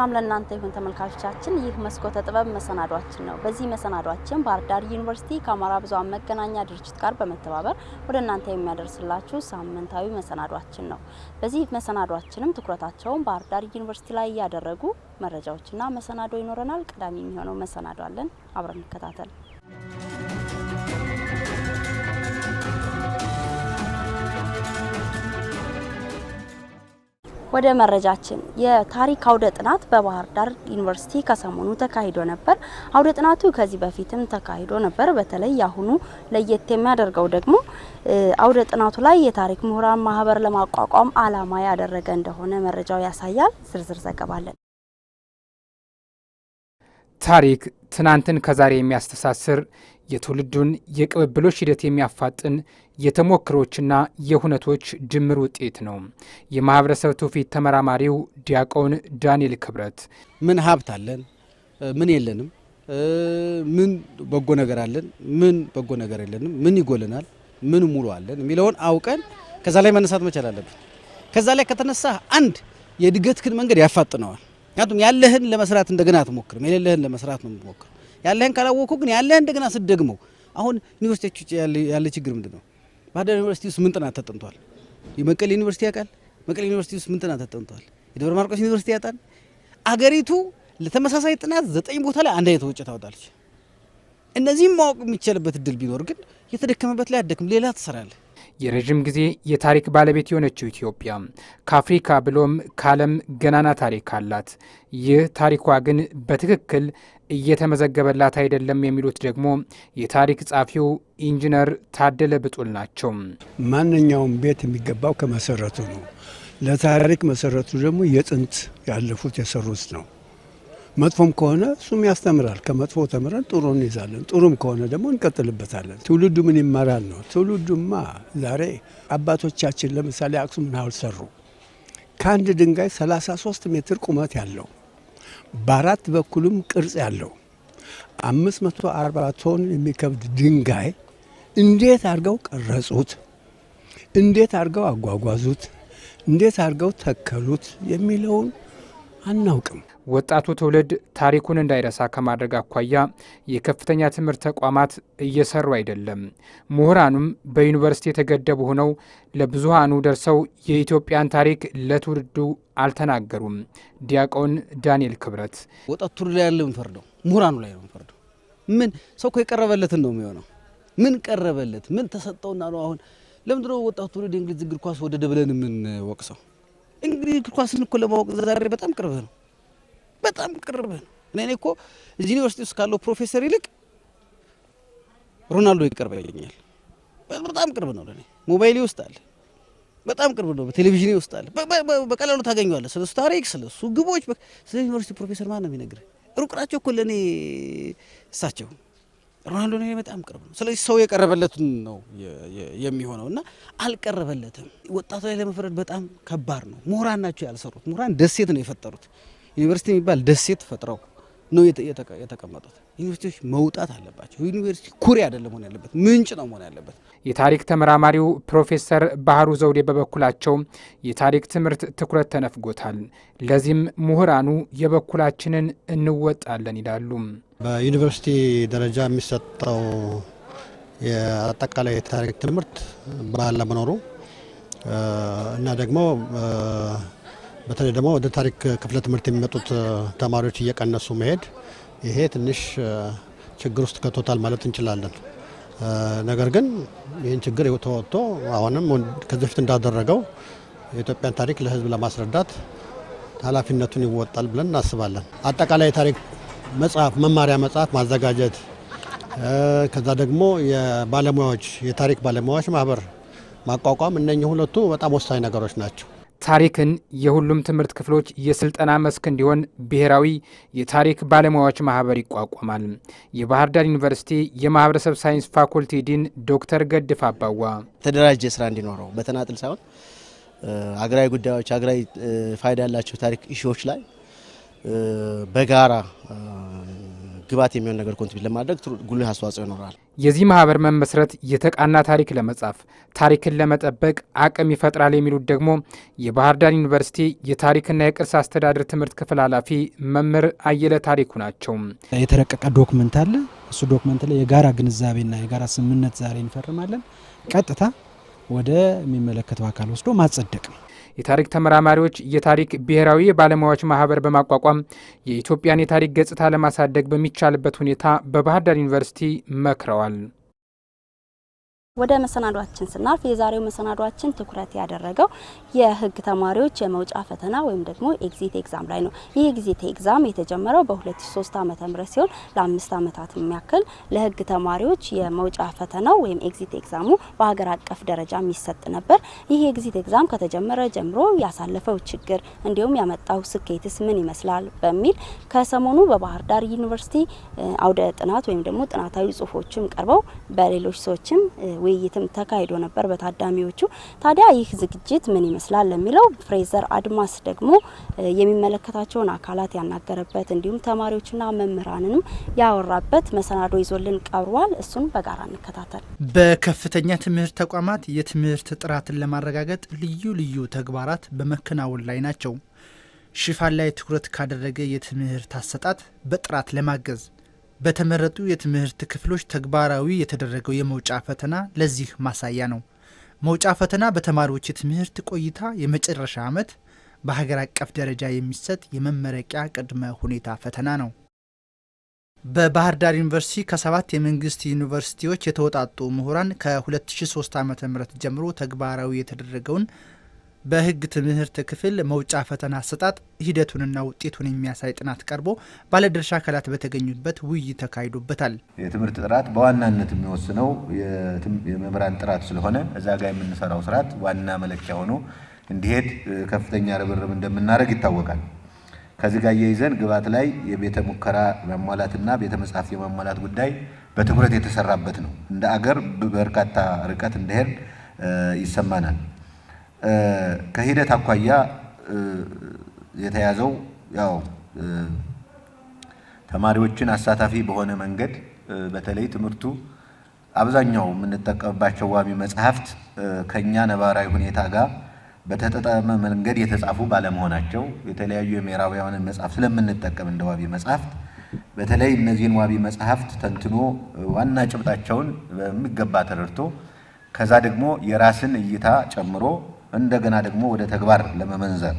ሰላም ለእናንተ ይሁን ተመልካቾቻችን ይህ መስኮተ ጥበብ መሰናዷችን ነው በዚህ መሰናዷችን ባህር ዳር ዩኒቨርሲቲ ከአማራ ብዙኃን መገናኛ ድርጅት ጋር በመተባበር ወደ እናንተ የሚያደርስላችሁ ሳምንታዊ መሰናዷችን ነው በዚህ መሰናዷችንም ትኩረታቸውን ባህር ዳር ዩኒቨርሲቲ ላይ ያደረጉ መረጃዎችና መሰናዶ ይኖረናል ቀዳሚ የሚሆነው መሰናዶ አለን አብረን እንከታተል ወደ መረጃችን የታሪክ አውደ ጥናት በባህር ዳር ዩኒቨርሲቲ ከሰሞኑ ተካሂዶ ነበር አውደ ጥናቱ ከዚህ በፊትም ተካሂዶ ነበር በተለይ ያሁኑ ለየት የሚያደርገው ደግሞ አውደ ጥናቱ ላይ የታሪክ ምሁራን ማህበር ለማቋቋም አላማ ያደረገ እንደሆነ መረጃው ያሳያል ዝርዝር ዘገባለን ታሪክ ትናንትን ከዛሬ የሚያስተሳስር የትውልዱን የቅብብሎች ሂደት የሚያፋጥን የተሞክሮችና የሁነቶች ድምር ውጤት ነው የማህበረሰብ ትውፊት ተመራማሪው ዲያቆን ዳንኤል ክብረት ምን ሀብት አለን ምን የለንም ምን በጎ ነገር አለን ምን በጎ ነገር የለንም ምን ይጎልናል ምን ሙሉ አለን የሚለውን አውቀን ከዛ ላይ መነሳት መቻል አለብን ከዛ ላይ ከተነሳ አንድ የድገትክን መንገድ ያፋጥነዋል ያቱም ያለህን ለመስራት እንደገና ተሞክር የሌለህን ለመስራት ነው ተሞክር ያለህን ካላወቁ ግን ያለህን እንደገና ስደግመው አሁን ዩኒቨርሲቲዎች ያለ ችግር ምንድነው ባህር ዳር ዩኒቨርሲቲ ውስጥ ምን ጥናት ተጠንቷል የመቀሌ ዩኒቨርሲቲ ያውቃል መቀሌ ዩኒቨርሲቲ ውስጥ ምን ጥናት ተጠንቷል የደብረ ማርቆስ ዩኒቨርሲቲ ያጣን አገሪቱ ለተመሳሳይ ጥናት 9 ቦታ ላይ አንድ አይነት ወጪ ታወጣለች እነዚህም ማወቅ የሚቻልበት እድል ቢኖር ግን የተደከመበት ላይ አደክም ሌላ ተሰራለ የረጅም ጊዜ የታሪክ ባለቤት የሆነችው ኢትዮጵያ ከአፍሪካ ብሎም ከዓለም ገናና ታሪክ አላት ይህ ታሪኳ ግን በትክክል እየተመዘገበላት አይደለም የሚሉት ደግሞ የታሪክ ጻፊው ኢንጂነር ታደለ ብጡል ናቸው ማንኛውም ቤት የሚገባው ከመሰረቱ ነው ለታሪክ መሰረቱ ደግሞ የጥንት ያለፉት የሰሩት ነው መጥፎም ከሆነ እሱም ያስተምራል ከመጥፎ ተምረን ጥሩን ይዛለን ጥሩም ከሆነ ደግሞ እንቀጥልበታለን ትውልዱ ምን ይማራል ነው ትውልዱማ ዛሬ አባቶቻችን ለምሳሌ አክሱምን ሐውልት ሰሩ ከአንድ ድንጋይ 33 ሜትር ቁመት ያለው በአራት በኩልም ቅርጽ ያለው 540 ቶን የሚከብድ ድንጋይ እንዴት አድርገው ቀረጹት እንዴት አድርገው አጓጓዙት እንዴት አድርገው ተከሉት የሚለውን አናውቅም ወጣቱ ትውልድ ታሪኩን እንዳይረሳ ከማድረግ አኳያ የከፍተኛ ትምህርት ተቋማት እየሰሩ አይደለም ምሁራኑም በዩኒቨርሲቲ የተገደቡ ሆነው ለብዙሃኑ ደርሰው የኢትዮጵያን ታሪክ ለትውልዱ አልተናገሩም ዲያቆን ዳንኤል ክብረት ወጣቱ ትውልድ ላይ ያለው ፈርደው ምሁራኑ ላይ ነው ፈርደው ምን ሰው ከቀረበለትን ነው የሚሆነው ምን ቀረበለት ምን ተሰጠውና ነው አሁን ለምንድነው ወጣቱ ትውልድ እንግሊዝ እግር ኳስ ወደደ ብለን ምን ወቅሰው እንግሊዝ እግር ኳስን እኮ ለማወቅ ዛሬ በጣም ቅርብ ነው በጣም ቅርብ ነው እኔ እኮ እዚህ ዩኒቨርሲቲ ውስጥ ካለው ፕሮፌሰር ይልቅ ሮናልዶ ይቀርበኛል በጣም ቅርብ ነው ለኔ ሞባይል ውስጥ አለ በጣም ቅርብ ነው በቴሌቪዥን ውስጥ አለ በቀላሉ ታገኘዋለህ ስለሱ ታሪክ ስለሱ ግቦች ስለ ዩኒቨርሲቲ ፕሮፌሰር ማን ነው የሚነግርህ ሩቅ ናቸው እኮ ለኔ እሳቸው ሮናልዶ ነው በጣም ቅርብ ነው ስለዚህ ሰው የቀረበለትን ነው የሚሆነውና አልቀረበለትም ወጣቱ ላይ ለመፍረድ በጣም ከባድ ነው ምሁራን ናቸው ያልሰሩት ምሁራን ደሴት ነው የፈጠሩት ዩኒቨርሲቲ የሚባል ደሴት ፈጥረው ነው የተቀመጡት ዩኒቨርሲቲዎች መውጣት አለባቸው ዩኒቨርሲቲ ኩሪ አይደለም ሆነ ያለበት ምንጭ ነው ሆነ ያለበት የታሪክ ተመራማሪው ፕሮፌሰር ባህሩ ዘውዴ በበኩላቸው የታሪክ ትምህርት ትኩረት ተነፍጎታል ለዚህም ምሁራኑ የበኩላችንን እንወጣለን ይላሉ በዩኒቨርሲቲ ደረጃ የሚሰጠው የአጠቃላይ የታሪክ ትምህርት ባለመኖሩ እና ደግሞ በተለይ ደግሞ ወደ ታሪክ ክፍለ ትምህርት የሚመጡት ተማሪዎች እየቀነሱ መሄድ ይሄ ትንሽ ችግር ውስጥ ከቶታል ማለት እንችላለን ነገር ግን ይህን ችግር ተወጥቶ አሁንም ከዚህ በፊት እንዳደረገው የኢትዮጵያን ታሪክ ለሕዝብ ለማስረዳት ኃላፊነቱን ይወጣል ብለን እናስባለን አጠቃላይ የታሪክ መጽሐፍ መማሪያ መጽሐፍ ማዘጋጀት ከዛ ደግሞ የባለሙያዎች የታሪክ ባለሙያዎች ማህበር ማቋቋም እነኚህ ሁለቱ በጣም ወሳኝ ነገሮች ናቸው ታሪክን የሁሉም ትምህርት ክፍሎች የስልጠና መስክ እንዲሆን ብሔራዊ የታሪክ ባለሙያዎች ማህበር ይቋቋማል የባህር ዳር ዩኒቨርሲቲ የማህበረሰብ ሳይንስ ፋኩልቲ ዲን ዶክተር ገድፍ አባዋ ተደራጀ ስራ እንዲኖረው በተናጥል ሳይሆን አገራዊ ጉዳዮች አገራዊ ፋይዳ ያላቸው ታሪክ ኢሹዎች ላይ በጋራ ግባት የሚሆን ነገር ኮንትሪቢዩት ለማድረግ ጉልህ አስተዋጽኦ ይኖራል። የዚህ ማህበር መመስረት የተቃና ታሪክ ለመጻፍ ታሪክን ለመጠበቅ አቅም ይፈጥራል የሚሉት ደግሞ የባህር ዳር ዩኒቨርሲቲ የታሪክና የቅርስ አስተዳደር ትምህርት ክፍል ኃላፊ መምህር አየለ ታሪኩ ናቸው። የተረቀቀ ዶክመንት አለ። እሱ ዶክመንት ላይ የጋራ ግንዛቤና የጋራ ስምምነት ዛሬ እንፈርማለን። ቀጥታ ወደ የሚመለከተው አካል ወስዶ ማጸደቅ ነው። የታሪክ ተመራማሪዎች የታሪክ ብሔራዊ የባለሙያዎች ማህበር በማቋቋም የኢትዮጵያን የታሪክ ገጽታ ለማሳደግ በሚቻልበት ሁኔታ በባህር ዳር ዩኒቨርሲቲ መክረዋል። ወደ መሰናዷችን ስናልፍ የዛሬው መሰናዷችን ትኩረት ያደረገው የህግ ተማሪዎች የመውጫ ፈተና ወይም ደግሞ ኤግዚት ኤግዛም ላይ ነው። ይህ ኤግዚት ኤግዛም የተጀመረው በ2003 ዓ.ም ሲሆን ለ5 ዓመታት የሚያክል ለህግ ተማሪዎች የመውጫ ፈተናው ወይም ኤግዚት ኤግዛሙ በሀገር አቀፍ ደረጃ የሚሰጥ ነበር። ይህ ኤግዚት ኤግዛም ከተጀመረ ጀምሮ ያሳለፈው ችግር እንዲሁም ያመጣው ስኬትስ ምን ይመስላል በሚል ከሰሞኑ በባህር ዳር ዩኒቨርሲቲ አውደ ጥናት ወይም ደግሞ ጥናታዊ ጽሁፎችም ቀርበው በሌሎች ሰዎችም ውይይትም ተካሂዶ ነበር በታዳሚዎቹ። ታዲያ ይህ ዝግጅት ምን ይመስላል ለሚለው ፍሬዘር አድማስ ደግሞ የሚመለከታቸውን አካላት ያናገረበት እንዲሁም ተማሪዎችና መምህራንንም ያወራበት መሰናዶ ይዞልን ቀርቧል። እሱን በጋራ እንከታተል። በከፍተኛ ትምህርት ተቋማት የትምህርት ጥራትን ለማረጋገጥ ልዩ ልዩ ተግባራት በመከናወን ላይ ናቸው። ሽፋን ላይ ትኩረት ካደረገ የትምህርት አሰጣጥ በጥራት ለማገዝ በተመረጡ የትምህርት ክፍሎች ተግባራዊ የተደረገው የመውጫ ፈተና ለዚህ ማሳያ ነው። መውጫ ፈተና በተማሪዎች የትምህርት ቆይታ የመጨረሻ ዓመት በሀገር አቀፍ ደረጃ የሚሰጥ የመመረቂያ ቅድመ ሁኔታ ፈተና ነው። በባህር ዳር ዩኒቨርሲቲ ከ7 የመንግስት ዩኒቨርሲቲዎች የተወጣጡ ምሁራን ከ2003 ዓ.ም ጀምሮ ተግባራዊ የተደረገውን በህግ ትምህርት ክፍል መውጫ ፈተና አሰጣጥ ሂደቱንና ውጤቱን የሚያሳይ ጥናት ቀርቦ ባለድርሻ አካላት በተገኙበት ውይይት ተካሂዶበታል። የትምህርት ጥራት በዋናነት የሚወስነው የመምህራን ጥራት ስለሆነ እዛ ጋር የምንሰራው ስርዓት ዋና መለኪያ ሆኖ እንዲሄድ ከፍተኛ ርብርብ እንደምናደርግ ይታወቃል። ከዚህ ጋር እየይዘን ግባት ላይ የቤተ ሙከራ ማሟላትና ቤተ መጻሕፍት የማሟላት ጉዳይ በትኩረት የተሰራበት ነው። እንደ አገር በርካታ ርቀት እንደሄድ ይሰማናል። ከሂደት አኳያ የተያዘው ያው ተማሪዎችን አሳታፊ በሆነ መንገድ በተለይ ትምህርቱ አብዛኛው የምንጠቀምባቸው ዋቢ መጽሐፍት ከኛ ነባራዊ ሁኔታ ጋር በተጣጣመ መንገድ የተጻፉ ባለመሆናቸው የተለያዩ የምዕራባውያን መጽሐፍ ስለምንጠቀም እንደ ዋቢ መጽሐፍት በተለይ እነዚህን ዋቢ መጽሐፍት ተንትኖ ዋና ጭብጣቸውን በሚገባ ተረድቶ ከዛ ደግሞ የራስን እይታ ጨምሮ እንደገና ደግሞ ወደ ተግባር ለመመንዘር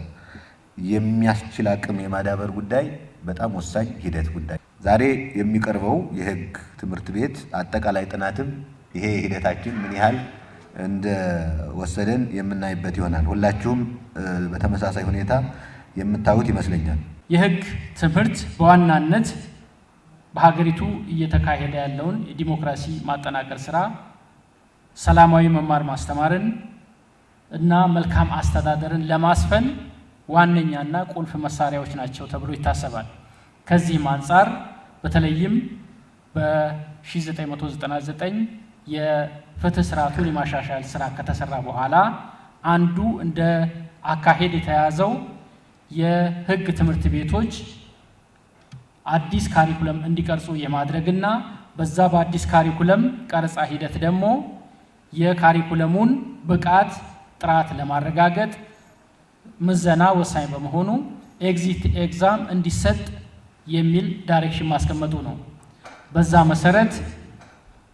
የሚያስችል አቅም የማዳበር ጉዳይ በጣም ወሳኝ ሂደት ጉዳይ። ዛሬ የሚቀርበው የህግ ትምህርት ቤት አጠቃላይ ጥናትም ይሄ ሂደታችን ምን ያህል እንደወሰደን የምናይበት ይሆናል። ሁላችሁም በተመሳሳይ ሁኔታ የምታዩት ይመስለኛል። የህግ ትምህርት በዋናነት በሀገሪቱ እየተካሄደ ያለውን የዲሞክራሲ ማጠናከር ስራ፣ ሰላማዊ መማር ማስተማርን እና መልካም አስተዳደርን ለማስፈን ዋነኛና ቁልፍ መሳሪያዎች ናቸው ተብሎ ይታሰባል። ከዚህም አንጻር በተለይም በ1999 የፍትህ ስርዓቱን የማሻሻል ስራ ከተሰራ በኋላ አንዱ እንደ አካሄድ የተያዘው የህግ ትምህርት ቤቶች አዲስ ካሪኩለም እንዲቀርጹ የማድረግና በዛ በአዲስ ካሪኩለም ቀረጻ ሂደት ደግሞ የካሪኩለሙን ብቃት ጥራት ለማረጋገጥ ምዘና ወሳኝ በመሆኑ ኤግዚት ኤግዛም እንዲሰጥ የሚል ዳይሬክሽን ማስቀመጡ ነው። በዛ መሰረት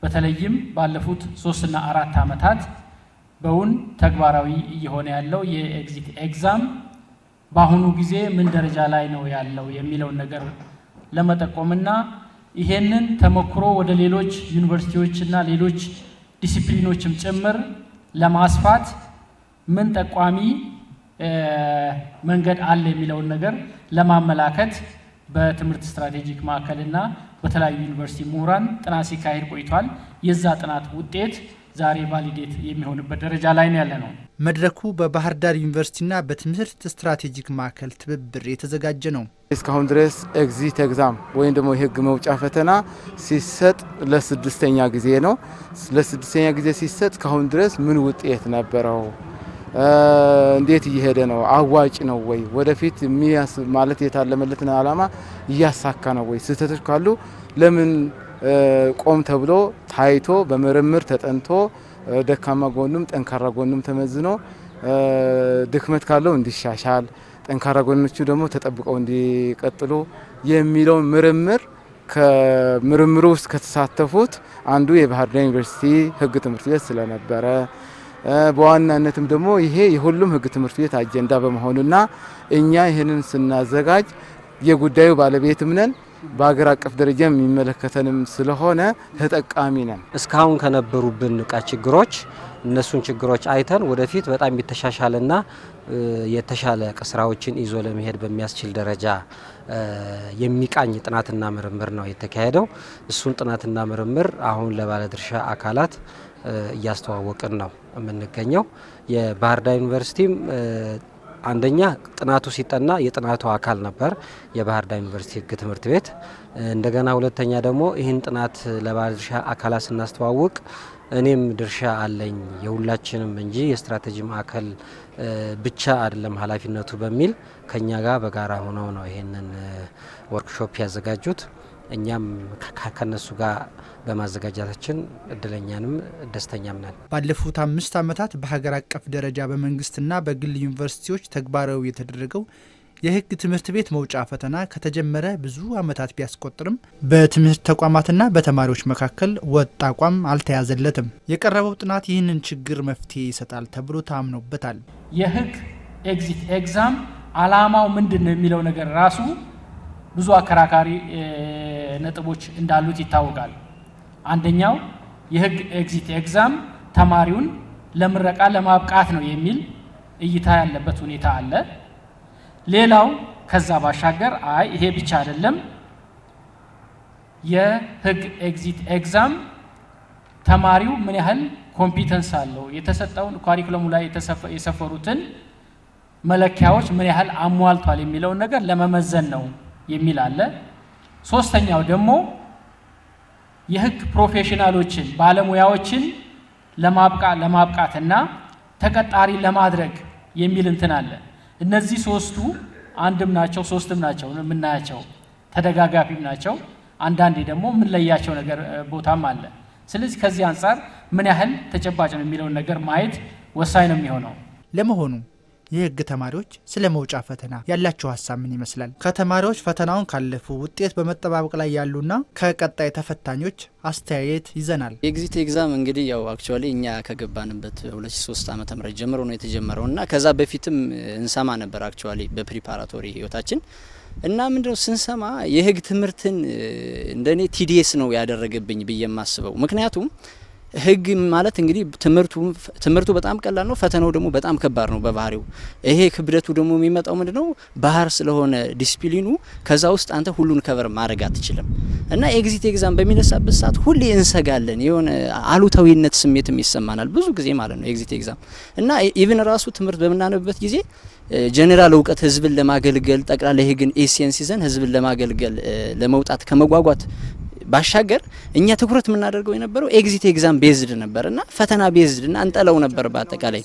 በተለይም ባለፉት 3 እና 4 ዓመታት በውን ተግባራዊ እየሆነ ያለው የኤግዚት ኤግዛም በአሁኑ ጊዜ ምን ደረጃ ላይ ነው ያለው የሚለውን ነገር ለመጠቆምና ይሄንን ተሞክሮ ወደ ሌሎች ዩኒቨርሲቲዎችና ሌሎች ዲሲፕሊኖችም ጭምር ለማስፋት ምን ጠቋሚ መንገድ አለ የሚለውን ነገር ለማመላከት በትምህርት ስትራቴጂክ ማዕከልና በተለያዩ ዩኒቨርሲቲ ምሁራን ጥናት ሲካሄድ ቆይቷል። የዛ ጥናት ውጤት ዛሬ ቫሊዴት የሚሆንበት ደረጃ ላይ ያለ ነው። መድረኩ በባህር ዳር ዩኒቨርሲቲና በትምህርት ስትራቴጂክ ማዕከል ትብብር የተዘጋጀ ነው። እስካሁን ድረስ ኤግዚት ኤግዛም ወይም ደግሞ የህግ መውጫ ፈተና ሲሰጥ ለ6ኛ ጊዜ ነው። ለ6ኛ ጊዜ ሲሰጥ እስካሁን ድረስ ምን ውጤት ነበረው? እንዴት እየሄደ ነው? አዋጭ ነው ወይ? ወደፊት ማለት የታለመለትን ዓላማ እያሳካ ነው ወይ? ስህተቶች ካሉ ለምን ቆም ተብሎ ታይቶ በምርምር ተጠንቶ ደካማ ጎኑም ጠንካራ ጎኑም ተመዝኖ ድክመት ካለው እንዲሻሻል ጠንካራ ጎኖቹ ደግሞ ተጠብቀው እንዲቀጥሉ የሚለው ምርምር ከምርምሩ ውስጥ ከተሳተፉት አንዱ የባህር ዳር ዩኒቨርሲቲ ሕግ ትምህርት ቤት ስለነበረ በዋናነትም ደግሞ ይሄ የሁሉም ሕግ ትምህርት ቤት አጀንዳ በመሆኑና እኛ ይህንን ስናዘጋጅ የጉዳዩ ባለቤትም ነን በአገር አቀፍ ደረጃ የሚመለከተንም ስለሆነ ተጠቃሚ ነን። እስካሁን ከነበሩብን ችግሮች እነሱን ችግሮች አይተን ወደፊት በጣም የተሻሻለና የተሻለ ስራዎችን ይዞ ለመሄድ በሚያስችል ደረጃ የሚቃኝ ጥናትና ምርምር ነው የተካሄደው። እሱን ጥናትና ምርምር አሁን ለባለድርሻ አካላት እያስተዋወቅን ነው የምንገኘው። የባህር ዳር ዩኒቨርሲቲም አንደኛ ጥናቱ ሲጠና የጥናቱ አካል ነበር የባህር ዳር ዩኒቨርሲቲ ሕግ ትምህርት ቤት። እንደገና ሁለተኛ ደግሞ ይህን ጥናት ለባለድርሻ አካላት ስናስተዋውቅ እኔም ድርሻ አለኝ የሁላችንም እንጂ የስትራቴጂ ማዕከል ብቻ አይደለም ኃላፊነቱ በሚል ከኛ ጋር በጋራ ሆነው ነው ይሄንን ወርክሾፕ ያዘጋጁት። እኛም ከነሱ ጋር በማዘጋጃታችን እድለኛንም ደስተኛም ነን። ባለፉት 5 ዓመታት በሀገር አቀፍ ደረጃ በመንግስትና በግል ዩኒቨርሲቲዎች ተግባራዊ የተደረገው የሕግ ትምህርት ቤት መውጫ ፈተና ከተጀመረ ብዙ ዓመታት ቢያስቆጥርም በትምህርት ተቋማትና በተማሪዎች መካከል ወጥ አቋም አልተያዘለትም። የቀረበው ጥናት ይህንን ችግር መፍትሄ ይሰጣል ተብሎ ታምኖበታል። የሕግ ኤግዚት ኤግዛም ዓላማው ምንድን ነው የሚለው ነገር ራሱ ብዙ አከራካሪ ነጥቦች እንዳሉት ይታወቃል። አንደኛው የሕግ ኤግዚት ኤግዛም ተማሪውን ለምረቃ ለማብቃት ነው የሚል እይታ ያለበት ሁኔታ አለ። ሌላው ከዛ ባሻገር ይሄ ብቻ አይደለም፣ የሕግ ኤግዚት ኤግዛም ተማሪው ምን ያህል ኮምፒተንስ አለው፣ የተሰጠውን ካሪኩለሙ ላይ የሰፈሩትን መለኪያዎች ምን ያህል አሟልቷል የሚለውን ነገር ለመመዘን ነው የሚል አለ። ሶስተኛው ደግሞ የሕግ ፕሮፌሽናሎችን ባለሙያዎችን ለማብቃትና ተቀጣሪ ለማድረግ የሚል እንትን አለ። እነዚህ ሶስቱ አንድም ናቸው ሶስትም ናቸው የምናያቸው፣ ተደጋጋፊም ናቸው። አንዳንዴ ደግሞ የምንለያቸው ነገር ቦታም አለ። ስለዚህ ከዚህ አንጻር ምን ያህል ተጨባጭ ነው የሚለውን ነገር ማየት ወሳኝ ነው የሚሆነው። ለመሆኑ የሕግ ተማሪዎች ስለ መውጫ ፈተና ያላቸው ሀሳብ ምን ይመስላል? ከተማሪዎች ፈተናውን ካለፉ ውጤት በመጠባበቅ ላይ ያሉና ከቀጣይ ተፈታኞች አስተያየት ይዘናል። የኤግዚት ኤግዛም እንግዲህ ያው አክቹአሊ እኛ ከገባንበት 2003 ዓመተ ምህረት ጀምሮ ነው የተጀመረው እና ከዛ በፊትም እንሰማ ነበር አክቹአሊ በፕሪፓራቶሪ ህይወታችን እና ምንድነው ስንሰማ የሕግ ትምህርትን እንደኔ ቲዲኤስ ነው ያደረገብኝ ብዬ የማስበው። ምክንያቱም ሕግ ማለት እንግዲህ ትምህርቱ በጣም ቀላል ነው፣ ፈተናው ደግሞ በጣም ከባድ ነው በባህሪው። ይሄ ክብደቱ ደግሞ የሚመጣው ምንድነው ባህር ስለሆነ ዲሲፕሊኑ ከዛ ውስጥ አንተ ሁሉን ከቨር ማድረግ አትችልም እና ኤግዚት ኤግዛም በሚነሳበት ሰዓት ሁሌ እንሰጋለን፣ የሆነ አሉታዊነት ስሜትም ይሰማናል ብዙ ጊዜ ማለት ነው ኤግዚት ኤግዛም እና ኢቭን ራሱ ትምህርት በምናነብበት ጊዜ ጀነራል እውቀት ህዝብን ለማገልገል ጠቅላላ የሕግን ኤሴንስ ይዘን ህዝብን ለማገልገል ለመውጣት ከመጓጓት ባሻገር እኛ ትኩረት የምናደርገው የነበረው ኤግዚት ኤግዛም ቤዝድ ነበርና ፈተና ቤዝድ እና እንጠለው ነበር በአጠቃላይ።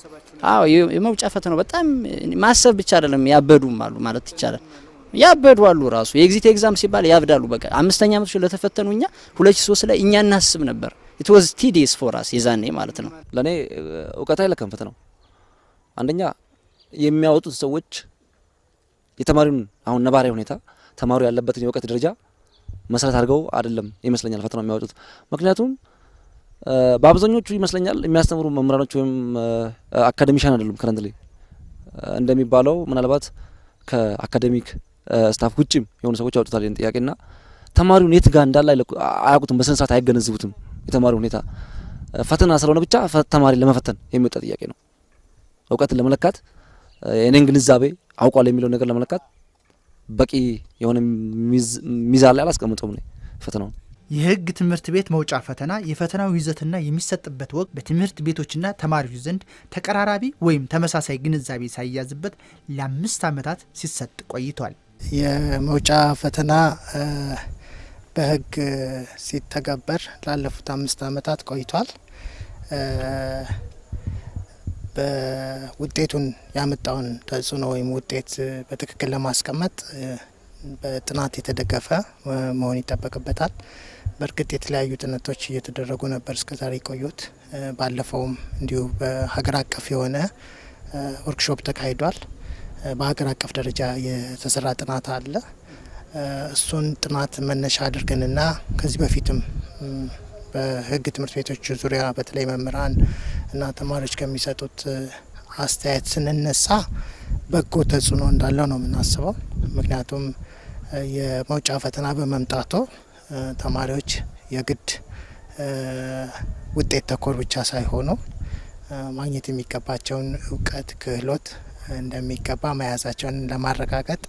የመውጫ ፈተናው በጣም ማሰብ ብቻ አይደለም ያበዱም አሉ ማለት ይቻላል። ያበዱ አሉ ራሱ የኤግዚት ኤግዛም ሲባል ያብዳሉ። በቃ 5ኛ ዓመት ለተፈተኑ እኛ 2003 ላይ እኛ እናስብ ነበር። it was tedious for us የዛኔ ማለት ነው። ለኔ እውቀት አይለካም ፈተናው። አንደኛ የሚያወጡት ሰዎች የተማሪውን አሁን ነባራዊ ሁኔታ ተማሪው ያለበትን የእውቀት ደረጃ መሰረት አድርገው አይደለም ይመስለኛል ፈተናው የሚያወጡት። ምክንያቱም በአብዛኞቹ ይመስለኛል የሚያስተምሩ መምህራኖች ወይም አካዴሚሻን አይደሉም። ከረንትሊ እንደሚባለው ምናልባት ከአካዴሚክ ስታፍ ውጭም የሆኑ ሰዎች ያወጡታል ይህን ጥያቄና ተማሪውን የት ጋር እንዳለ አያውቁትም፣ በስነ ስርዓት አይገነዝቡትም። የተማሪው ሁኔታ ፈተና ስለሆነ ብቻ ተማሪ ለመፈተን የሚወጣ ጥያቄ ነው። እውቀትን ለመለካት የኔን ግንዛቤ አውቋል የሚለው ነገር ለመለካት በቂ የሆነ ሚዛን ላይ አላስቀምጠውም ነው ፈተናው። የሕግ ትምህርት ቤት መውጫ ፈተና የፈተናው ይዘትና የሚሰጥበት ወቅት በትምህርት ቤቶችና ተማሪዎች ዘንድ ተቀራራቢ ወይም ተመሳሳይ ግንዛቤ ሳይያዝበት ለ5 ዓመታት ሲሰጥ ቆይቷል። የመውጫ ፈተና በሕግ ሲተገበር ላለፉት 5 ዓመታት ቆይቷል። በውጤቱን ያመጣውን ተጽዕኖ ወይም ውጤት በትክክል ለማስቀመጥ በጥናት የተደገፈ መሆን ይጠበቅበታል። በእርግጥ የተለያዩ ጥናቶች እየተደረጉ ነበር እስከዛሬ ቆዩት። ባለፈውም እንዲሁ በሀገር አቀፍ የሆነ ወርክሾፕ ተካሂዷል። በሀገር አቀፍ ደረጃ የተሰራ ጥናት አለ። እሱን ጥናት መነሻ አድርገንና ከዚህ በፊትም በህግ ትምህርት ቤቶች ዙሪያ በተለይ መምህራን እና ተማሪዎች ከሚሰጡት አስተያየት ስንነሳ በጎ ተጽዕኖ እንዳለው ነው የምናስበው። ምክንያቱም የመውጫ ፈተና በመምጣቱ ተማሪዎች የግድ ውጤት ተኮር ብቻ ሳይሆኑ ማግኘት የሚገባቸውን እውቀት፣ ክህሎት እንደሚገባ መያዛቸውን ለማረጋገጥ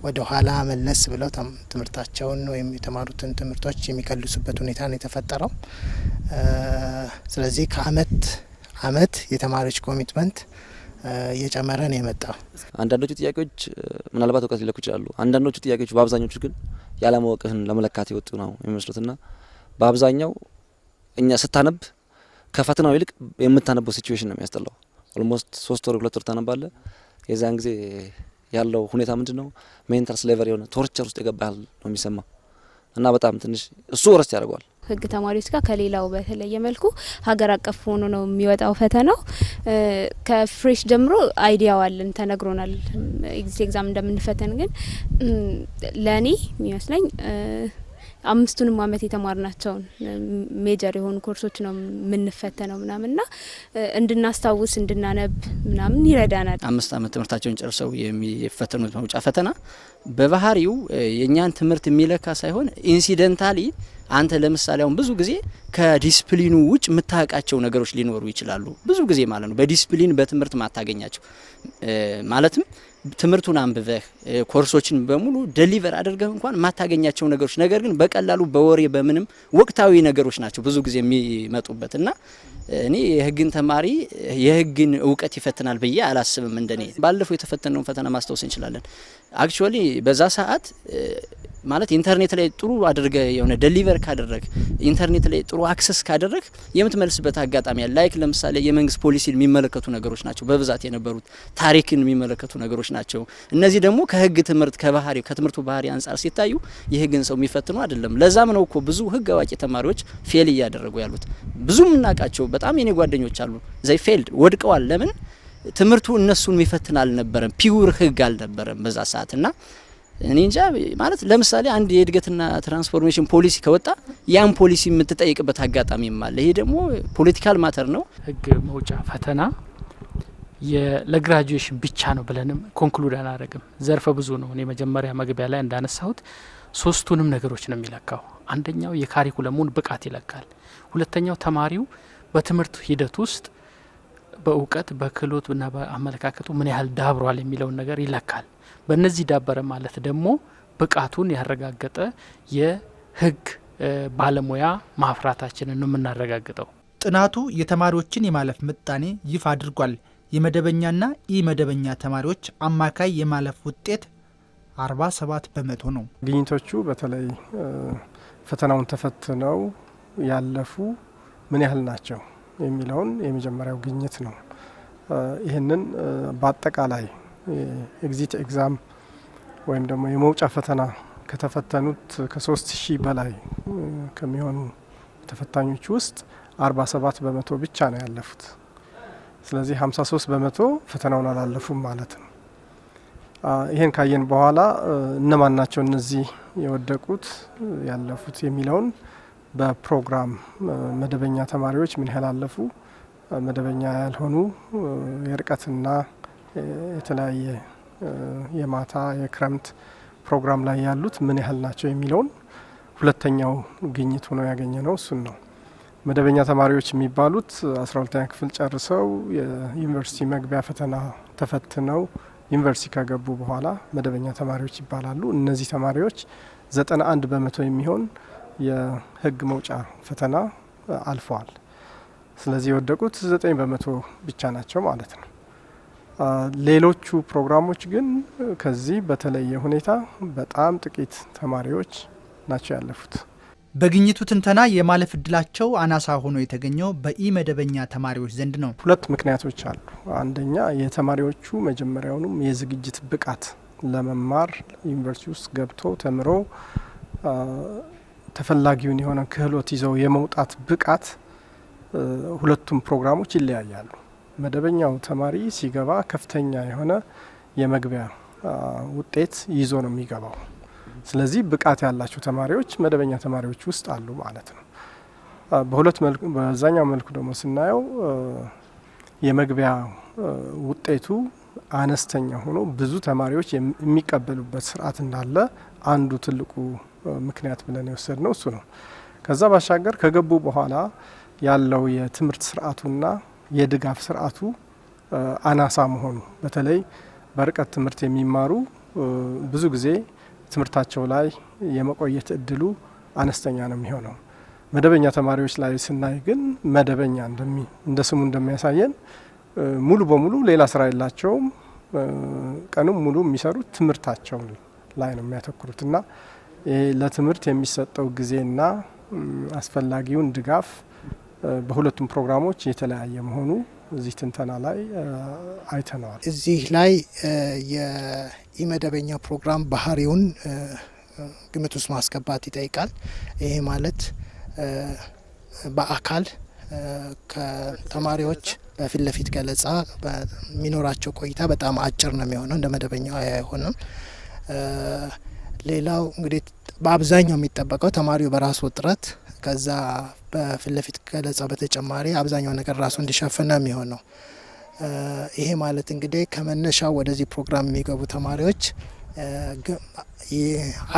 ወደ ኋላ መለስ ብለው ትምህርታቸውን ወይም የተማሩትን ትምህርቶች የሚከልሱበት ሁኔታ ነው የተፈጠረው። ስለዚህ ከአመት የተማሪዎች ኮሚትመንት እየጨመረ ነው የመጣው። አንዳንዶቹ ጥያቄዎች ምናልባት እውቀት ሊለኩ ይችላሉ። አንዳንዶቹ ጥያቄዎች በአብዛኞቹ ግን ያለማወቅህን ለመለካት የወጡ ነው የሚመስሉትና በአብዛኛው እኛ ስታነብ ከፈተናው ይልቅ የምታነበው ሲቹዌሽን ነው የሚያስጠላው። ኦልሞስት 3 ወር 2 ወር ታነባለ። የዛን ጊዜ ያለው ሁኔታ ምንድነው? ሜንታል ስሌቨሪ የሆነ ቶርቸር ውስጥ የገባል ነው የሚሰማ እና በጣም ትንሽ እሱ ወረስ ያደርገዋል። ህግ ተማሪዎች ጋር ከሌላው በተለየ መልኩ ሀገር አቀፍ ሆኖ ነው የሚወጣው ፈተናው። ከፍሬሽ ጀምሮ አይዲያው አለን፣ ተነግሮናል ኤግዛም እንደምንፈተን። ግን ለኔ የሚመስለኝ 5ቱንም አመት የተማርናቸውን ሜጀር የሆኑ ኮርሶች ነው የምንፈተነው ምናምንና እንድናስታውስ እንድናነብ ምናምን ይረዳናል። 5 አመት ትምህርታቸውን ጨርሰው የሚፈተኑት መውጫ ፈተና በባህሪው የኛን ትምህርት የሚለካ ሳይሆን ኢንሲደንታሊ አንተ ለምሳሌ አሁን ብዙ ጊዜ ከዲስፕሊኑ ውጭ የምታውቃቸው ነገሮች ሊኖሩ ይችላሉ። ብዙ ጊዜ ማለት ነው በዲስፕሊን በትምህርት ማታገኛቸው ማለትም ትምህርቱን አንብበህ ኮርሶችን በሙሉ ዴሊቨር አድርገህ እንኳን ማታገኛቸው ነገሮች፣ ነገር ግን በቀላሉ በወሬ በምንም ወቅታዊ ነገሮች ናቸው ብዙ ጊዜ የሚመጡበትና እኔ የህግን ተማሪ የህግን እውቀት ይፈትናል ብዬ አላስብም። እንደኔ ባለፈው የተፈተነውን ፈተና ማስታወስ እንችላለን። አክቹአሊ በዛ ሰዓት ማለት ኢንተርኔት ላይ ጥሩ አድርገ የሆነ ዴሊቨር ካደረግ ኢንተርኔት ላይ ጥሩ አክሰስ ካደረግ የምትመልስበት አጋጣሚ አለ። ላይክ ለምሳሌ የመንግስት ፖሊሲን የሚመለከቱ ነገሮች ናቸው በብዛት የነበሩት፣ ታሪክን የሚመለከቱ ነገሮች ናቸው። እነዚህ ደግሞ ከህግ ትምህርት ከባህሪው ከትምህርቱ ባህሪ አንጻር ሲታዩ የህግን ሰው የሚፈትኑ አይደለም። ለዛም ነው እኮ ብዙ ህግ አዋቂ ተማሪዎች ፌል እያደረጉ ያሉት። ብዙ ምናቃቸው በጣም የኔ ጓደኞች አሉ ዘይ ፌልድ ወድቀዋል። ለምን? ትምህርቱ እነሱን የሚፈትን አልነበረም፣ ፒውር ህግ አልነበረም በዛ ሰዓትና እኔ እንጃ ማለት ለምሳሌ አንድ የእድገትና ትራንስፎርሜሽን ፖሊሲ ከወጣ ያን ፖሊሲ የምትጠይቅበት አጋጣሚ አለ። ይሄ ደግሞ ፖለቲካል ማተር ነው። ህግ መውጫ ፈተና ለግራጁዌሽን ብቻ ነው ብለንም ኮንክሉድ አናደርግም። ዘርፈ ብዙ ነው። እኔ መጀመሪያ መግቢያ ላይ እንዳነሳሁት 3ቱንም ነገሮች ነው የሚለካው። አንደኛው የካሪኩለሙን ብቃት ይለካል። ሁለተኛው ተማሪው በትምህርት ሂደት ውስጥ በእውቀት በክህሎትና በአመለካከቱ ምን ያህል ዳብሯል የሚለውን ነገር ይለካል። በእነዚህ ዳበረ ማለት ደግሞ ብቃቱን ያረጋገጠ የህግ ባለሙያ ማፍራታችንን ነው የምናረጋግጠው። ጥናቱ የተማሪዎችን የማለፍ ምጣኔ ይፋ አድርጓል። የመደበኛና ኢመደበኛ ተማሪዎች አማካይ የማለፍ ውጤት 47% ነው። ግኝቶቹ በተለይ ፈተናውን ተፈትነው ያለፉ ምን ያህል ናቸው የሚለውን የመጀመሪያው ግኝት ነው። ይህንን በአጠቃላይ ኤግዚት ኤግዛም ወይም ደግሞ የመውጫ ፈተና ከተፈተኑት ከ3000 በላይ ከሚሆኑ ተፈታኞች ውስጥ 47% ብቻ ነው ያለፉት። ስለዚህ 53% ፈተናውን አላለፉም ማለት ነው። ይሄን ካየን በኋላ እነማን ናቸው እነዚህ የወደቁት ያለፉት የሚለውን በፕሮግራም መደበኛ ተማሪዎች ምን ያህል አለፉ፣ መደበኛ ያልሆኑ የርቀትና የተለያየ የማታ የክረምት ፕሮግራም ላይ ያሉት ምን ያህል ናቸው የሚለውን ሁለተኛው ግኝት ሆኖ ያገኘ ነው። እሱን ነው መደበኛ ተማሪዎች የሚባሉት 12ኛ ክፍል ጨርሰው የዩኒቨርሲቲ መግቢያ ፈተና ተፈትነው ዩኒቨርሲቲ ከገቡ በኋላ መደበኛ ተማሪዎች ይባላሉ። እነዚህ ተማሪዎች 91% የሚሆን የህግ መውጫ ፈተና አልፈዋል። ስለዚህ የወደቁት 9% ብቻ ናቸው ማለት ነው። ሌሎቹ ፕሮግራሞች ግን ከዚህ በተለየ ሁኔታ በጣም ጥቂት ተማሪዎች ናቸው ያለፉት። በግኝቱ ትንተና የማለፍ እድላቸው አናሳ ሆኖ የተገኘው በኢመደበኛ ተማሪዎች ዘንድ ነው። ሁለት ምክንያቶች አሉ። አንደኛ የተማሪዎቹ መጀመሪያውንም የዝግጅት ብቃት ለመማር ዩኒቨርሲቲ ውስጥ ገብቶ ተምሮ ተፈላጊውን የሆነ ክህሎት ይዘው የመውጣት ብቃት ሁለቱም ፕሮግራሞች ይለያያሉ። መደበኛው ተማሪ ሲገባ ከፍተኛ የሆነ የመግቢያ ውጤት ይዞ ነው የሚገባው። ስለዚህ ብቃት ያላቸው ተማሪዎች መደበኛ ተማሪዎች ውስጥ አሉ ማለት ነው። በዛኛው መልኩ ደግሞ ስናየው የመግቢያ ውጤቱ አነስተኛ ሆኖ ብዙ ተማሪዎች የሚቀበሉበት ስርዓት እንዳለ አንዱ ትልቁ ምክንያት ብለን የወሰድነው እሱ ነው። ከዛ ባሻገር ከገቡ በኋላ ያለው የትምህርት ስርዓቱና የድጋፍ ስርዓቱ አናሳ መሆኑ፣ በተለይ በርቀት ትምህርት የሚማሩ ብዙ ጊዜ ትምህርታቸው ላይ የመቆየት እድሉ አነስተኛ ነው የሚሆነው። መደበኛ ተማሪዎች ላይ ስናይ ግን መደበኛ እንደ ስሙ እንደሚያሳየን ሙሉ በሙሉ ሌላ ስራ የላቸውም። ቀኑም ሙሉ የሚሰሩት ትምህርታቸው ላይ ነው የሚያተኩሩት እና ለትምህርት የሚሰጠው ጊዜና አስፈላጊውን ድጋፍ በሁለቱም ፕሮግራሞች የተለያየ መሆኑ እዚህ ትንተና ላይ አይተነዋል። እዚህ ላይ የኢመደበኛ ፕሮግራም ባህሪውን ግምት ውስጥ ማስገባት ይጠይቃል። ይሄ ማለት በአካል ከተማሪዎች በፊት ለፊት ገለጻ በሚኖራቸው ቆይታ በጣም አጭር ነው የሚሆነው፣ እንደ መደበኛው አይሆንም። ሌላው እንግዲህ በአብዛኛው የሚጠበቀው ተማሪው በራሱ ጥረት ከዛ በፊት ለፊት ገለጻ በተጨማሪ አብዛኛው ነገር ራሱ እንዲሸፍን ነው የሚሆነው። ይሄ ማለት እንግዲህ ከመነሻው ወደዚህ ፕሮግራም የሚገቡ ተማሪዎች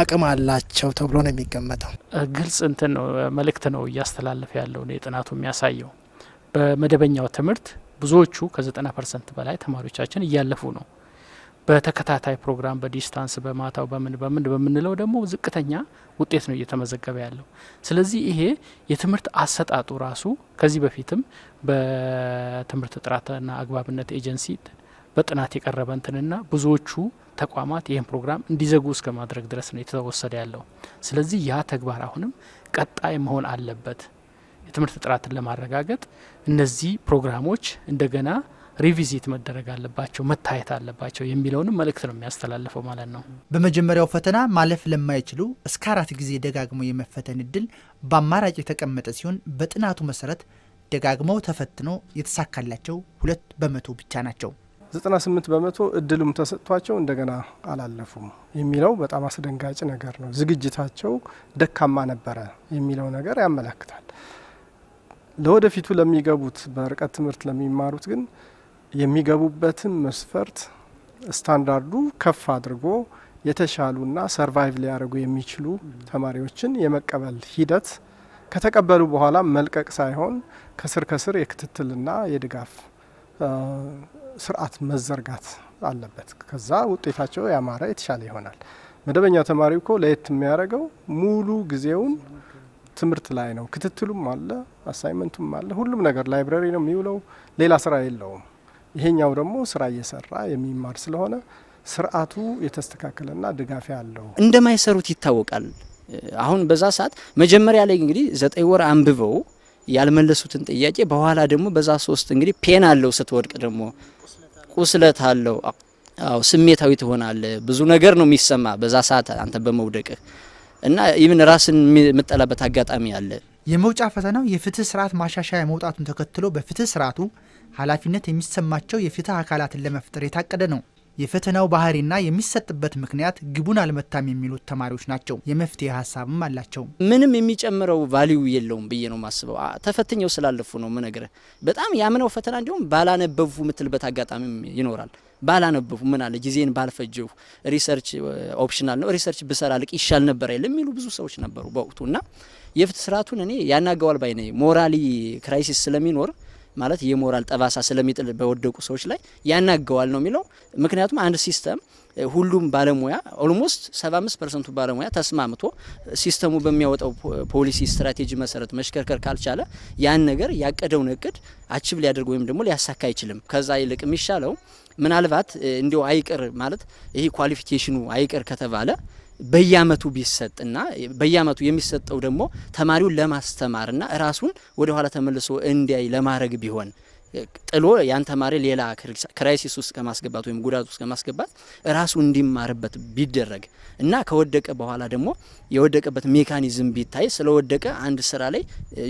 አቅም አላቸው ተብሎ ነው የሚገመተው። ግልጽ እንትን ነው መልእክት ነው እያስተላለፈ ያለው ነው የጥናቱ የሚያሳየው። በመደበኛው ትምህርት ብዙዎቹ ከ90% በላይ ተማሪዎቻችን እያለፉ ነው። በተከታታይ ፕሮግራም በዲስታንስ በማታው በምንለው ደግሞ ዝቅተኛ ውጤት ነው እየተመዘገበ ያለው። ስለዚህ ይሄ የትምህርት አሰጣጡ ራሱ ከዚህ በፊትም በትምህርት ጥራትና አግባብነት ኤጀንሲ በጥናት የቀረበ እንትንና ብዙዎቹ ተቋማት ይህን ፕሮግራም እንዲዘጉ እስከ ማድረግ ድረስ ነው የተወሰደ ያለው። ስለዚህ ያ ተግባር አሁንም ቀጣይ መሆን አለበት። የትምህርት ጥራትን ለማረጋገጥ እነዚህ ፕሮግራሞች እንደገና ሪቪዚት መደረግ አለባቸው፣ መታየት አለባቸው የሚለውንም መልእክት ነው የሚያስተላልፈው ማለት ነው። በመጀመሪያው ፈተና ማለፍ ለማይችሉ እስከ 4 ጊዜ ደጋግመው የመፈተን እድል በአማራጭ የተቀመጠ ሲሆን በጥናቱ መሰረት ደጋግመው ተፈትነው የተሳካላቸው 2% ብቻ ናቸው። 98% እድሉም ተሰጥቷቸው እንደገና አላለፉም የሚለው በጣም አስደንጋጭ ነገር ነው። ዝግጅታቸው ደካማ ነበረ የሚለው ነገር ያመለክታል። ለወደፊቱ ለሚገቡት በርቀት ትምህርት ለሚማሩት ግን የሚገቡበትን መስፈርት ስታንዳርዱ ከፍ አድርጎ የተሻሉና ሰርቫይቭ ሊያደርጉ የሚችሉ ተማሪዎችን የመቀበል ሂደት ከተቀበሉ በኋላ መልቀቅ ሳይሆን ከስር የክትትልና የድጋፍ ስርዓት መዘርጋት አለበት። ከዛ ውጤታቸው ያማረ የተሻለ ይሆናል። መደበኛ ተማሪው እኮ ለየት የሚያደርገው ሙሉ ጊዜውን ትምህርት ላይ ነው። ክትትሉም አለ፣ አሳይመንቱም አለ፣ ሁሉም ነገር ላይብረሪ ነው የሚውለው፣ ሌላ ስራ የለውም። ይሄኛው ደግሞ ስራ እየሰራ የሚማር ስለሆነ ስርዓቱ የተስተካከለና ድጋፍ ያለው እንደማይሰሩት ይታወቃል። አሁን በዛ ሰዓት መጀመሪያ ላይ እንግዲህ 9 ወር አንብበው ያልመለሱትን ጥያቄ በኋላ ደግሞ በዛ 3 እንግዲህ ፔን አለው፣ ስትወድቅ ደግሞ ቁስለት አለው። አው ስሜታዊ ትሆናለህ። ብዙ ነገር ነው የሚሰማ በዛ ሰዓት አንተ በመውደቅ እና ኢቭን ራስን የምጠላበት አጋጣሚ አለ። የመውጫ ፈተናው የፍትህ ስርዓት ማሻሻያ መውጣቱን ተከትሎ በፍትህ ስርዓቱ ኃላፊነት የሚሰማቸው የፍትህ አካላትን ለመፍጠር የታቀደ ነው። የፈተናው ባህሪና የሚሰጥበት ምክንያት ግቡን አልመታም የሚሉት ተማሪዎች ናቸው። የመፍትሄ ሀሳብም አላቸው። ምንም የሚጨምረው ቫልዩ የለውም ብዬ ነው ማስበው። ተፈትኘው ስላለፉ ነው ምነግረ። በጣም ያምነው ፈተና እንዲሁም ባላነበቡ ምትልበት አጋጣሚ ይኖራል። ባላነበቡ ምን አለ ጊዜን ባልፈጀው ሪሰርች ኦፕሽናል ነው ሪሰርች ብሰራ ልቅ ይሻል ነበር የሚሉ ብዙ ሰዎች ነበሩ በወቅቱና የፍትህ ስርዓቱን እኔ ያናገዋል ባይ ነኝ። ሞራሊ ክራይሲስ ስለሚኖር ማለት የሞራል ጠባሳ ስለሚጥል በወደቁ ሰዎች ላይ ያናገዋል ነው የሚለው። ምክንያቱም አንድ ሲስተም ሁሉም ባለሙያ ኦልሞስት 75% ባለሙያ ተስማምቶ ሲስተሙ በሚያወጣው ፖሊሲ ስትራቴጂ መሰረት መሽከርከር ካልቻለ ያን ነገር ያቀደውን እቅድ አቺቭ ሊያደርግ ወይም ደግሞ ሊያሳካ አይችልም። ከዛ ይልቅ የሚሻለው ምናልባት እንዲው አይቀር ማለት ይሄ ኳሊፊኬሽኑ አይቀር ከተባለ በየአመቱ ቢሰጥና በየአመቱ የሚሰጠው ደግሞ ተማሪውን ለማስተማርና ራሱን ወደ ኋላ ተመልሶ እንዲያይ ለማድረግ ቢሆን ጥሎ ያን ተማሪ ሌላ ክራይሲስ ውስጥ ከማስገባት ወይም ጉዳት ውስጥ ከማስገባት ራሱ እንዲማርበት ቢደረግ እና ከወደቀ በኋላ ደግሞ የወደቀበት ሜካኒዝም ቢታይ ስለወደቀ አንድ ስራ ላይ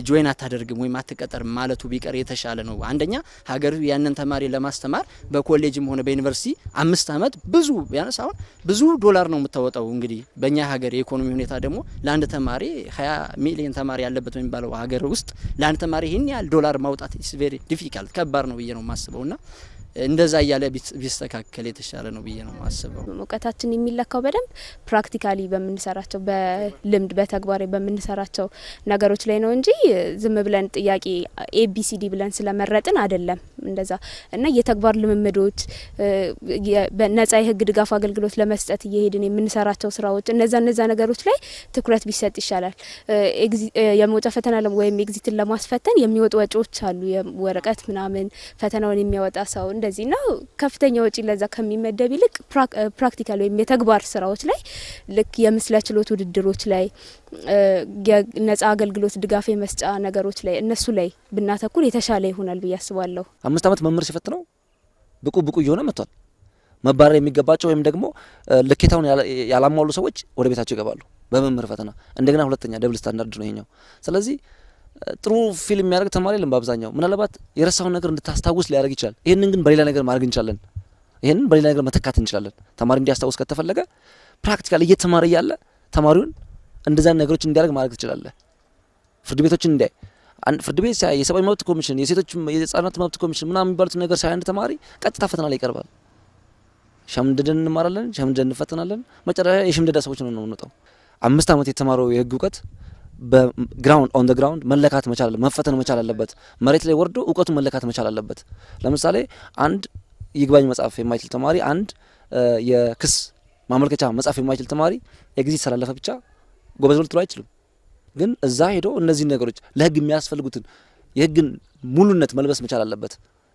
ጆይን አታደርግም ወይም አትቀጠር ማለቱ ቢቀር የተሻለ ነው። አንደኛ ሀገር ያንን ተማሪ ለማስተማር በኮሌጅም ሆነ በዩኒቨርሲቲ 5 አመት ብዙ ቢያንስ አሁን ብዙ ዶላር ነው የምታወጣው። እንግዲህ በእኛ ሀገር የኢኮኖሚ ሁኔታ ደግሞ ለአንድ ተማሪ 20 ሚሊዮን ተማሪ ያለበት የሚባለው ሀገር ውስጥ ለአንድ ተማሪ ይህን ያህል ዶላር ማውጣት ኢስ ቬሪ ዲፊካልት ከባድ ነው ብዬ ነው ማስበውና እንደዛ ያለ ቢስተካከል የተሻለ ነው ብዬ ነው ማስበው። እውቀታችን የሚለካው በደንብ ፕራክቲካሊ በምንሰራቸው በልምድ በተግባር በምንሰራቸው ነገሮች ላይ ነው እንጂ ዝም ብለን ጥያቄ ABCD ብለን ስለመረጥን አይደለም እንደዛ እና የተግባር ልምምዶች በነጻ የህግ ድጋፍ አገልግሎት ለመስጠት እየሄድን የምንሰራቸው ስራዎች እነዛ ነገሮች ላይ ትኩረት ቢሰጥ ይሻላል። የመውጫ ፈተና ወይም ኤግዚትን ለማስፈተን የሚወጡ ወጪዎች አሉ። የወረቀት ምናምን ፈተናውን የሚያወጣ ሰው እንደዚህ ነው ከፍተኛ ወጪ ለዛ ከሚመደብ ይልቅ ፕራክቲካል ወይም የተግባር ስራዎች ላይ ልክ የምስለ ችሎት ውድድሮች ላይ ነጻ አገልግሎት ድጋፍ የመስጫ ነገሮች ላይ እነሱ ላይ ብናተኩር የተሻለ ይሆናል ብዬ አስባለሁ። 5 አመት መምህር ሲፈትነው ብቁ እየሆነ መጥቷል። መባረር የሚገባቸው ወይም ደግሞ ልኬታውን ያላሟሉ ሰዎች ወደ ቤታቸው ይገባሉ በመምህር ፈተና። እንደገና ሁለተኛ ደብል ስታንዳርድ ነው ይሄኛው። ስለዚህ ጥሩ ፊልም የሚያደርግ ተማሪ የለም በአብዛኛው። ምናልባት የረሳውን ነገር እንድታስታውስ ሊያደርግ ይችላል። ይሄንን ግን በሌላ ነገር ማድረግ እንችላለን። ይሄንን በሌላ ነገር መተካት እንችላለን። ተማሪ እንዲያስታውስ ከተፈለገ ፕራክቲካሊ እየተማረ ያለ ተማሪውን እንደዛ ነገሮች እንዲያደርግ ማድረግ ትችላለህ። ፍርድ ቤቶችን እንዲያይ ፍርድ ቤት ሳይ የሰብአዊ መብት ኮሚሽን፣ የሴቶች የህፃናት መብት ኮሚሽን ምናምን የሚባሉት ነገር ሳይ አንድ ተማሪ ቀጥታ ፈተና ላይ ይቀርባል። ሸምድደን እንማራለን፣ ሸምድደን እንፈተናለን። መጨረሻ የሽምደዳ ሰዎች ነው የምንወጣው። 5 አመት የተማረው የህግ እውቀት በግራውንድ ኦን ዘ ግራውንድ መለካት መቻል አለበት፣ መፈተን መቻል አለበት። መሬት ላይ ወርዶ እውቀቱ መለካት መቻል አለበት። ለምሳሌ አንድ ይግባኝ መጻፍ የማይችል ተማሪ፣ አንድ የክስ ማመልከቻ መጻፍ የማይችል ተማሪ ኤግዚት ስላለፈ ብቻ ጎበዝ ነው ልትለው አይችልም። ግን እዛ ሄዶ እነዚህ ነገሮች ለህግ የሚያስፈልጉትን የህግን ሙሉነት መልበስ መቻል አለበት።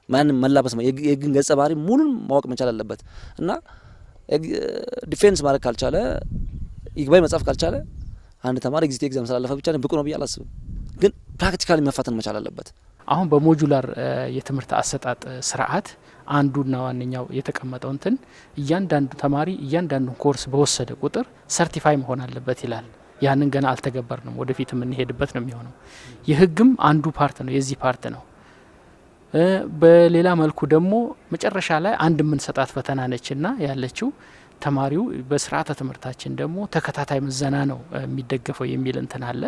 ማንም መላበስ የህግን ገጸ ባህሪ ሙሉን ማወቅ መቻል አለበት እና ዲፌንስ ማድረግ ካልቻለ ይግባኝ መጻፍ ካልቻለ አንድ ተማሪ ኤግዚት ኤግዛም ስላለፈ ብቻ ብቁ ነው ብዬ አላስብም። ግን ፕራክቲካሊ መፈተን መቻል አለበት። አሁን በሞጁላር የትምህርት አሰጣጥ ስርዓት አንዱና ዋነኛው የተቀመጠው እንትን እያንዳንዱ ተማሪ እያንዳንዱ ኮርስ በወሰደ ቁጥር ሰርቲፋይ መሆን አለበት ይላል። ያንን ገና አልተገበርንም። ወደፊት የምንሄድበት ነው የሚሆነው። የህግም አንዱ ፓርት ነው፣ የዚህ ፓርት ነው። በሌላ መልኩ ደግሞ መጨረሻ ላይ አንድ የምንሰጣት ፈተና ነችና ያለችው ተማሪው በስርዓተ ትምህርታችን ደግሞ ተከታታይ ምዘና ነው የሚደገፈው የሚል እንትን አለ።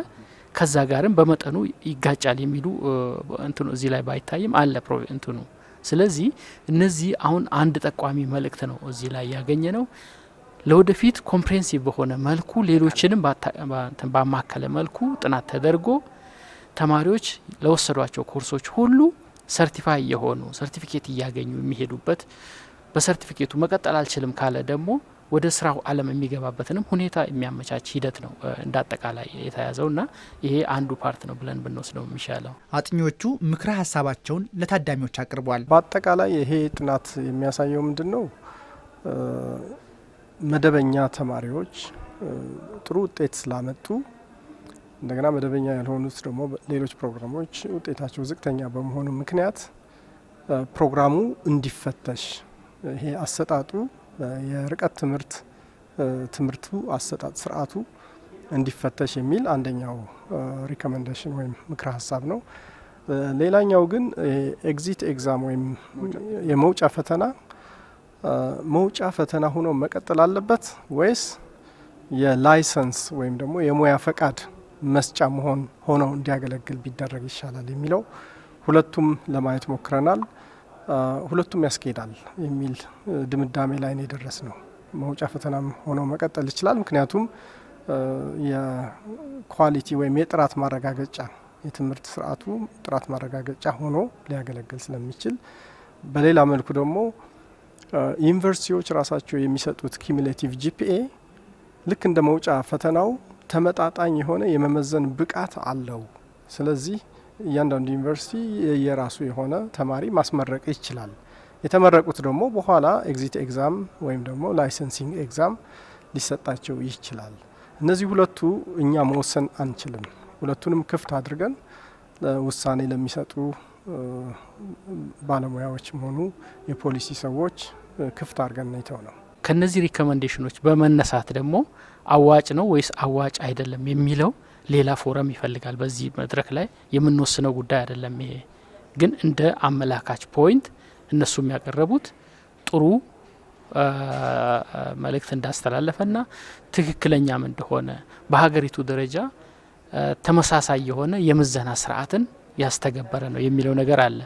ከዛ ጋርም በመጠኑ ይጋጫል የሚሉ እንትኑ እዚህ ላይ ባይታይም አለ እንትኑ። ስለዚህ እነዚህ አሁን አንድ ጠቋሚ መልእክት ነው እዚህ ላይ ያገኘ ነው። ለወደፊት ኮምፕሬሄንሲቭ በሆነ መልኩ ሌሎችንም ባማከለ መልኩ ጥናት ተደርጎ ተማሪዎች ለወሰዷቸው ኮርሶች ሁሉ ሰርቲፋይ የሆኑ ሰርቲፊኬት እያገኙ የሚሄዱበት በሰርቲፊኬቱ መቀጠል አልችልም ካለ ደግሞ ወደ ስራው ዓለም የሚገባበትንም ሁኔታ የሚያመቻች ሂደት ነው እንዳጠቃላይ የተያዘውና ይሄ አንዱ ፓርት ነው ብለን ብንወስደው የሚሻለው። አጥኚዎቹ ምክረ ሀሳባቸውን ለታዳሚዎች አቅርበዋል። በአጠቃላይ ይሄ ጥናት የሚያሳየው ምንድነው? መደበኛ ተማሪዎች ጥሩ ውጤት ስላመጡ እንደገና መደበኛ ያልሆኑት ደግሞ ሌሎች ፕሮግራሞች ውጤታቸው ዝቅተኛ በመሆኑ ምክንያት ፕሮግራሙ እንዲፈተሽ ይሄ አሰጣጡ የርቀት ትምህርቱ አሰጣጥ ስርዓቱ እንዲፈተሽ የሚል አንደኛው ሪኮሜንዴሽን ወይም ምክረ ሀሳብ ነው። ሌላኛው ግን ኤግዚት ኤግዛም ወይም የመውጫ ፈተና ሆኖ መቀጠል አለበት ወይስ የላይሰንስ ወይም ደግሞ የሙያ ፈቃድ መስጫ ሆነው እንዲያገለግል ቢደረግ ይሻላል የሚለው ሁለቱም ለማየት ሞክረናል። ሁለቱም ያስኬዳል የሚል ድምዳሜ ላይ ነው የደረስ ነው። መውጫ ፈተናም ሆኖ መቀጠል ይችላል። ምክንያቱም የኳሊቲ ወይም የጥራት ማረጋገጫ የትምህርት ስርዓቱ ጥራት ማረጋገጫ ሆኖ ሊያገለግል ስለሚችል፣ በሌላ መልኩ ደግሞ ዩኒቨርሲቲዎች ራሳቸው የሚሰጡት ኪሙሌቲቭ ጂፒኤ ልክ እንደ መውጫ ፈተናው ተመጣጣኝ የሆነ የመመዘን ብቃት አለው። ስለዚህ እያንዳንዱ ዩኒቨርሲቲ የራሱ የሆነ ተማሪ ማስመረቅ ይችላል። የተመረቁት ደግሞ በኋላ ኤግዚት ኤግዛም ወይም ደግሞ ላይሰንሲንግ ኤግዛም ሊሰጣቸው ይችላል። እነዚህ ሁለቱ እኛ መወሰን አንችልም። ሁለቱንም ክፍት አድርገን ውሳኔ ለሚሰጡ ባለሙያዎችም ሆኑ የፖሊሲ ሰዎች ክፍት አድርገን ነው። ከነዚህ ሪኮመንዴሽኖች በመነሳት ደግሞ አዋጭ ነው ወይስ አዋጭ አይደለም የሚለው ሌላ ፎረም ይፈልጋል። በዚህ መድረክ ላይ የምንወስነው ጉዳይ አይደለም። ይሄ ግን እንደ አመላካች ፖይንት እነሱ የሚያቀርቡት ጥሩ መልእክት እንዳስተላለፈና ትክክለኛም እንደሆነ በሀገሪቱ ደረጃ ተመሳሳይ የሆነ የምዘና ስርዓትን ያስተገበረ ነው የሚለው ነገር አለ።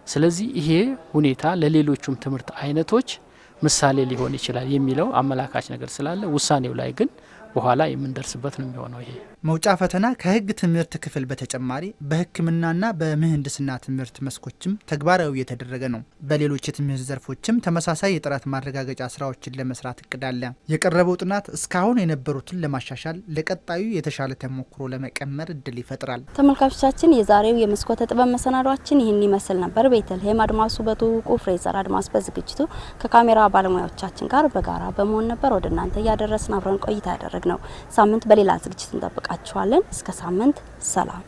ስለዚህ ይሄ ሁኔታ ለሌሎቹም ትምህርት አይነቶች ምሳሌ ሊሆን ይችላል የሚለው አመላካች ነገር ስላለ ውሳኔው ላይ ግን በኋላ የምንደርስበት ነው የሚሆነው። ይሄ መውጫ ፈተና ከህግ ትምህርት ክፍል በተጨማሪ በሕክምናና በምህንድስና ትምህርት መስኮችም ተግባራዊ የተደረገ ነው። በሌሎች የትምህርት ዘርፎችም ተመሳሳይ የጥራት ማረጋገጫ ስራዎችን ለመስራት እቅድ አለ። የቀረበው ጥናት እስካሁን የነበሩትን ለማሻሻል ለቀጣዩ የተሻለ ተሞክሮ ለመቀመር እድል ይፈጥራል። ተመልካቾቻችን የዛሬው የመስኮተ ጥበብ መሰናዷችን ይህን ይመስል ነበር። ቤተልሔም አድማሱ በትውውቁ፣ ፍሬዘር አድማስ በዝግጅቱ ከካሜራ ባለሙያዎቻችን ጋር በጋራ በመሆን ነበር ወደ እናንተ እያደረስን አብረን ቆይታ ያደረግ ነው። ሳምንት በሌላ ዝግጅት እንጠብቃችኋለን። እስከ ሳምንት ሰላም።